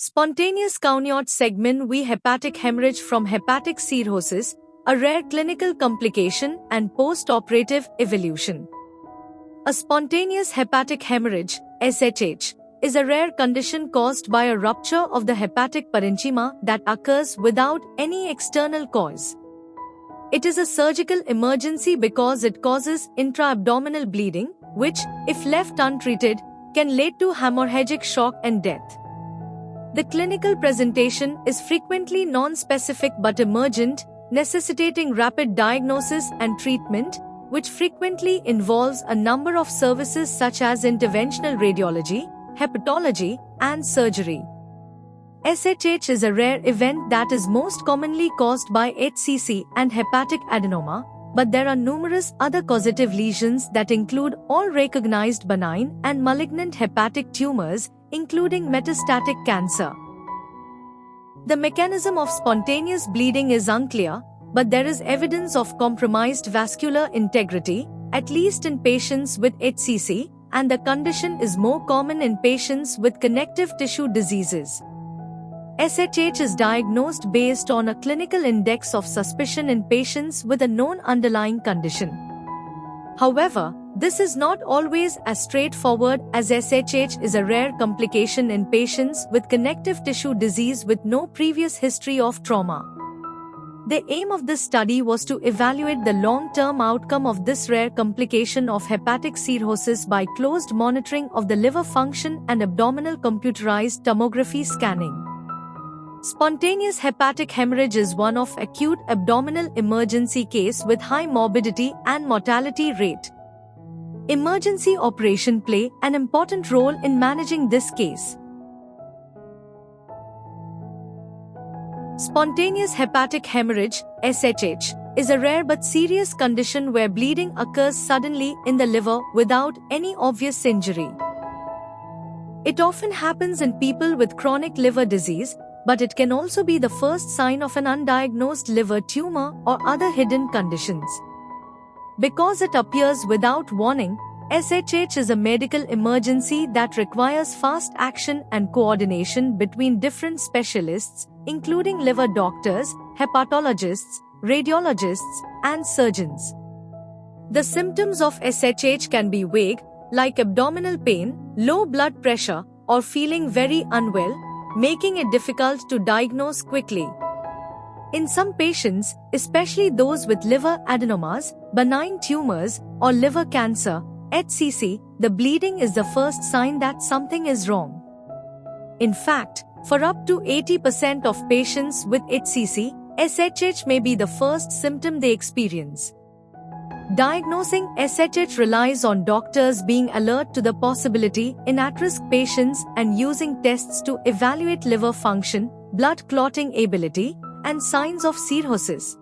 Spontaneous Carnot segment V hepatic hemorrhage from hepatic cirrhosis, a rare clinical complication and post-operative evolution. A spontaneous hepatic hemorrhage, SHH, is a rare condition caused by a rupture of the hepatic parenchyma that occurs without any external cause. It is a surgical emergency because it causes intra-abdominal bleeding, which, if left untreated, can lead to hemorrhagic shock and death. The clinical presentation is frequently non-specific but emergent, necessitating rapid diagnosis and treatment, which frequently involves a number of services such as interventional radiology, hepatology, and surgery. SHH is a rare event that is most commonly caused by HCC and hepatic adenoma, but there are numerous other causative lesions that include all recognized benign and malignant hepatic tumors, including metastatic cancer. The mechanism of spontaneous bleeding is unclear, but there is evidence of compromised vascular integrity, at least in patients with HCC, and the condition is more common in patients with connective tissue diseases. SHH is diagnosed based on a clinical index of suspicion in patients with a known underlying condition. However, this is not always as straightforward, as SHH is a rare complication in patients with connective tissue disease with no previous history of trauma. The aim of this study was to evaluate the long-term outcome of this rare complication of hepatic cirrhosis by closed monitoring of the liver function and abdominal computerized tomography scanning. Spontaneous hepatic hemorrhage is one of acute abdominal emergency case with high morbidity and mortality rate. Emergency operation play an important role in managing this case. Spontaneous hepatic hemorrhage, SHH, is a rare but serious condition where bleeding occurs suddenly in the liver without any obvious injury. It often happens in people with chronic liver disease, but it can also be the first sign of an undiagnosed liver tumor or other hidden conditions. Because it appears without warning, SHH is a medical emergency that requires fast action and coordination between different specialists, including liver doctors, hepatologists, radiologists, and surgeons. The symptoms of SHH can be vague, like abdominal pain, low blood pressure, or feeling very unwell, making it difficult to diagnose quickly. In some patients, especially those with liver adenomas, benign tumors, or liver cancer, HCC, the bleeding is the first sign that something is wrong. In fact, for up to 80% of patients with HCC, SHH may be the first symptom they experience. Diagnosing SHH relies on doctors being alert to the possibility in at-risk patients and using tests to evaluate liver function, blood clotting ability, and signs of cirrhosis.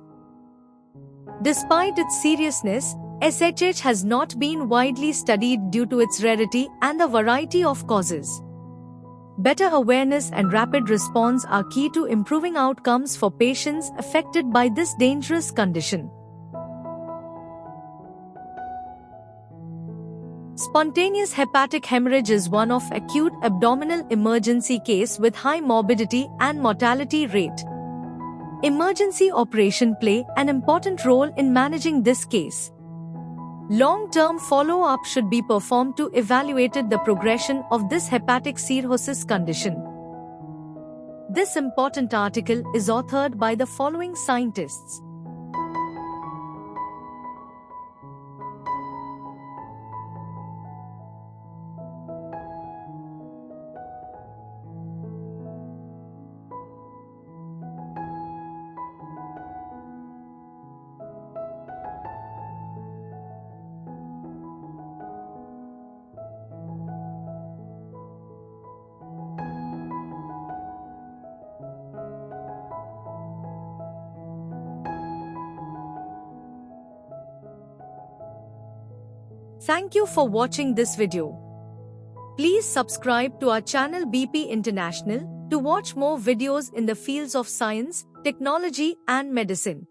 Despite its seriousness, SHH has not been widely studied due to its rarity and the variety of causes. Better awareness and rapid response are key to improving outcomes for patients affected by this dangerous condition. Spontaneous hepatic hemorrhage is one of acute abdominal emergency case with high morbidity and mortality rate. Emergency operation play an important role in managing this case. Long-term follow-up should be performed to evaluate the progression of this hepatic cirrhosis condition. This important article is authored by the following scientists: Thank you for watching this video. Please subscribe to our channel BP International to watch more videos in the fields of science, technology, and medicine.